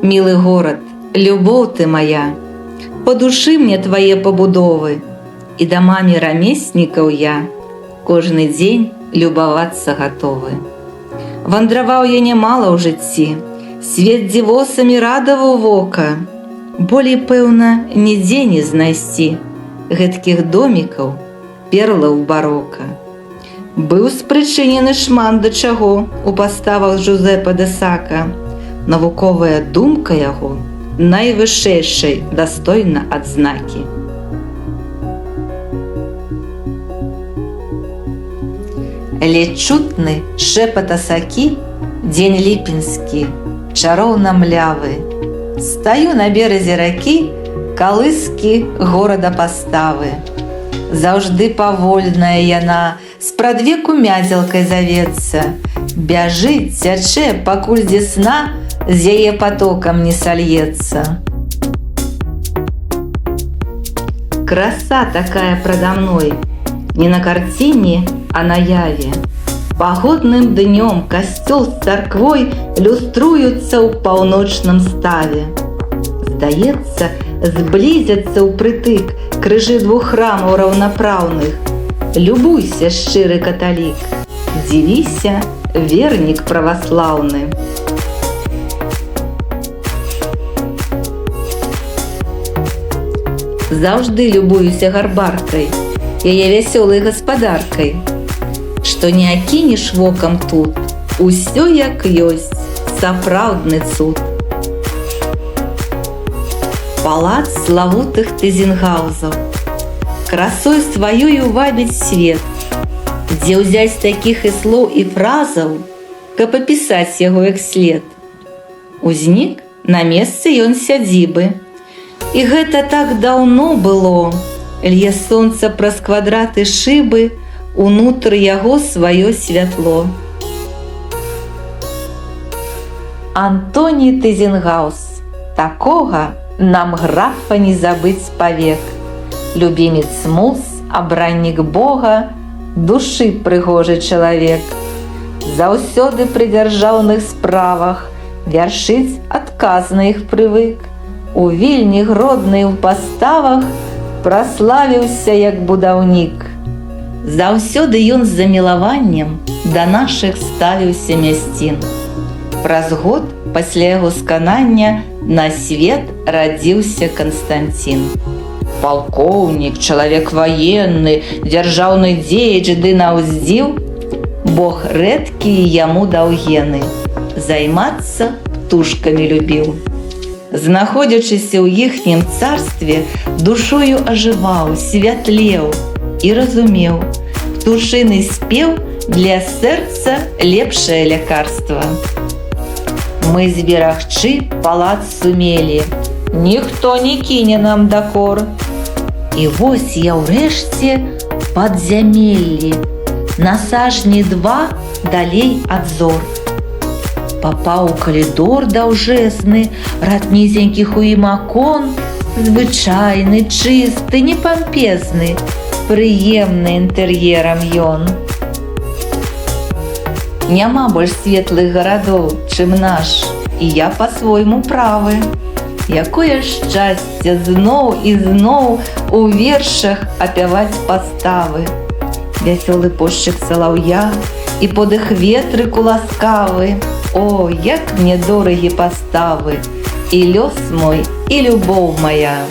Милый город, любовь ты моя, по душы мне твае пабудовы, і дамамі рамеснікаў я кожны дзень любавацца гатовы. Вандраваў я нямала ў жыцці, свет дзівосамі радаваў вока, болей, пэўна, нідзе не знайсці гэткіх домікаў, перлаў барока. Быў спрычынены шмат да чаго у паставах Жузепа де Сака. Навуковая думка яго найвышэйшай дастойна адзнакі. Ледь чутны шэпат асакі, дзень ліпенскі, чароўна млявы. Стаю на беразе ракі, калыскі горада паставы. Заўжды павольная яна, спрадвеку мядзелкай завецца, бяжыць, цячэ, пакуль дзесна з яе потокам не сольецца. Краса такая прадо мной, не на карціне, а наяве. Пагодным днём касцёл з царквой люструюцца ў паўночным ставе. Здаецца, зблізяцца ўпрытык крыжы двух храмаў раўнапраўных. Любуйся, шчыры каталік, дзівіся, вернік праваслаўны. Заўжды любуюся гарбаркай, яе вясёлай гаспадаркай. Што не акінеш вокам тут, усё як ёсць, сапраўдны цуд. Палац славутых Тызенгаузаў, красой сваёю вабіць свет, дзе ўзяць такіх і слоў і фразаў, каб апісаць яго як след. Узнік на месцы ён сядзібы, і гэта так даўно было, лье сонца праз квадраты шыбы, унутр яго сваё святло. Антоній Тызенгауз, такога нам графа не забыць павек. Любімец муз, абраннік Бога, душы прыгожы чалавек. Заўсёды пры дзяржаўных справах вяршыць адказ на іх прывык. У Вільні гроднай у паставах праславіўся як будаўнік. Заўсёды ён з замілаваннем да нашых ставіўся мясцін. Праз год пасля яго сканання на свет радзіўся Канстанцін. Палкоўнік, чалавек ваенны, дзяржаўны дзеяч ды наўздзіў, Бог рэдкі яму даў гены, займацца птушкамі любіў. Знаходзячыся ў іхнім царстве, душою ажываў, святлеў і разумеў, птушыны спеў для сэрца лепшае лякарства. Мы зберагчы палац сумелі, ніхто не кіне нам дакор. І вось я ўрэшце падзямеллі, на сажні 2 далей ад зор. Папаў у калідор даўжэзны, рад нізенькіх у ім акон, звычайны, чысты, непампезны, прыемны інтэр'ерам ён. Няма больш светлых гарадоў, чым наш, і я па-свойму правы. Якое шчасце зноў і зноў у вершах апяваць паставы. Вясёлы пошчык салаўя і подых ветрыку ласкавы. О, як мне дорагі паставы, і лёс мой, і любоў моя.